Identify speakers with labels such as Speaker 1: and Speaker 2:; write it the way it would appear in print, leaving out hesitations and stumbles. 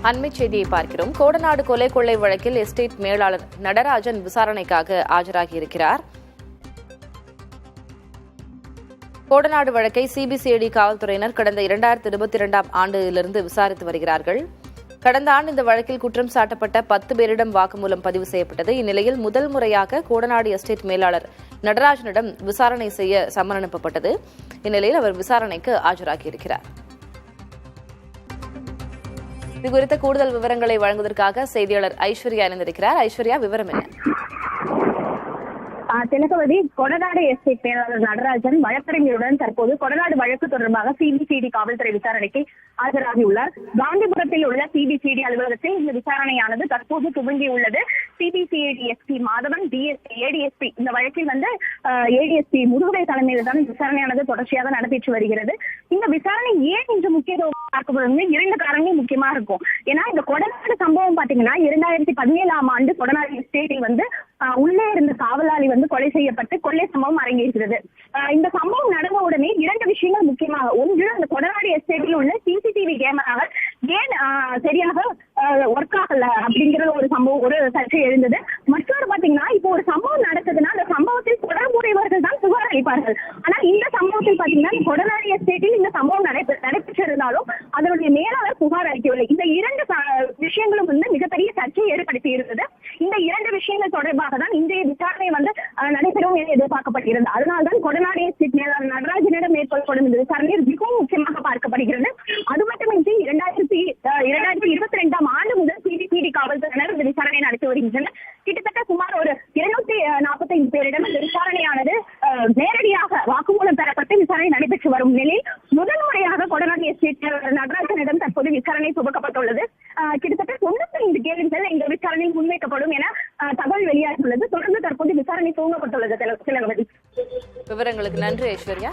Speaker 1: அண்மைச் செய்தியை பார்க்கிறோம். கோடநாடு கொலை கொள்ளை வழக்கில் எஸ்டேட் மேலாளர் நடராஜன் விசாரணைக்காக ஆஜராகியிருக்கிறார். கோடநாடு வழக்கை சிபிசிஐடி காவல்துறையினர் கடந்த 2022ஆம் ஆண்டிலிருந்து விசாரித்து வருகிறார்கள். கடந்த ஆண்டு இந்த வழக்கில் குற்றம் சாட்டப்பட்ட 10 பேரிடம் வாக்குமூலம் பதிவு செய்யப்பட்டது. இந்நிலையில் முதல் முறையாக கோடநாடு எஸ்டேட் மேலாளர் நடராஜனிடம் விசாரணை செய்ய சம்மன் அனுப்பப்பட்டது. இந்நிலையில் அவர் விசாரணைக்கு ஆஜராகியிருக்கிறார். இதுகுறித்த கூடுதல் விவரங்களை வழங்குவதற்காக செய்தியாளர் ஐஸ்வர்யா இணைந்திருக்கிறார். ஐஸ்வர்யா, விவரம் என்ன?
Speaker 2: திலகவதி, கொடநாடு எஸ்டேட் மேலாளர் நடராஜன் வழக்கறிஞருடன் தற்போது கொடநாடு வழக்கு தொடர்பாக சிபிசிஐடி காவல்துறை விசாரணைக்கு ஆஜராகியுள்ளார். காந்திபுரத்தில் உள்ள சிபிசிஐடி அலுவலகத்தில் இந்த விசாரணையானது தற்போது துவங்கியுள்ளது. CBCID SP Madhavan, DSP, ADSP இந்த வழக்கில் ஏடிஎஸ்பி முருகை தலைமையில் தான் விசாரணையானது தொடர்ச்சியாக நடைபெற்று வருகிறது. இந்த விசாரணை ஏன் இன்று முக்கியத்துவம் பார்க்கப்படுவது 2 காரணங்கள் முக்கியமா இருக்கும். ஏன்னா இந்த கொடநாடு சம்பவம் பாத்தீங்கன்னா 2017ஆம் ஆண்டு கொடநாடு எஸ்டேட்டில் உள்ளே இருந்த காவலாளி கொலை செய்யப்பட்டு கொள்ளை சம்பவம் அரங்கேறுகிறது. இந்த சம்பவம் நடந்த உடனே 2 விஷயங்கள் முக்கியமாக. ஒன்று, அந்த கொடநாடு எஸ்டேட்டில் உள்ள சிசிடிவி கேமராக்கள் ஏன் சரியாக ஒர்க் ஆகல அப்படிங்கிற ஒரு சர்ச்சை எழுந்தது. மற்றொரு பாத்தீங்கன்னா, இப்போ ஒரு சம்பவம் நடக்குதுன்னா அந்த சம்பவத்தில் தொடர்புடையவர்கள் தான் புகார் அளிப்பார்கள். ஆனா இந்த சம்பவத்தில் பாத்தீங்கன்னா கொடநாடு எஸ்டேட்டில் இந்த சம்பவம் நடைபெற்றிருந்தாலும் அதனுடைய மேலாளர் புகார் அளிக்கவில்லை. இந்த 2 விஷயங்களும் மிகப்பெரிய சர்ச்சையை ஏற்படுத்தி இருந்தது. இந்த 2 விஷயங்கள் தொடர்பாக தான் இன்றைய விசாரணை நடைபெறும் என எதிர்பார்க்கப்படுகிறது. அதனால்தான் கொடநாடு எஸ்டேட் மேலாளர் நடராஜனிடம் மேற்கொள்ளப்படும் இந்த விசாரணை மிகவும் முக்கியமாக பார்க்கப்படுகிறது. அது மட்டுமின்றி 2022ஆம் ஆண்டு முதல் சிபிசிஐடி காவல்துறையினர் இந்த விசாரணை நடத்தி வருகின்றனர். கிட்டத்தட்ட சுமார் ஒரு 245 பேரிடம் இந்த விசாரணையானது நேரடியாக வாக்குமூலம் பெறப்பட்டு விசாரணை நடைபெற்று வரும் நிலையில் முதல் முறையாக கொடநாடு எஸ்டேட் நடராஜனிடம் தற்போது விசாரணை துவக்கப்பட்டுள்ளது. கிட்டத்தட்ட 95 கேள்விகள் இந்த விசாரணையில் முன்வைக்கப்படும் என தகவல் வெளியாகியுள்ளது. தொடர்ந்து தற்போது விசாரணை துவங்கப்பட்டுள்ளது.
Speaker 1: விவரங்களுக்கு நன்றி ஐஸ்வர்யா.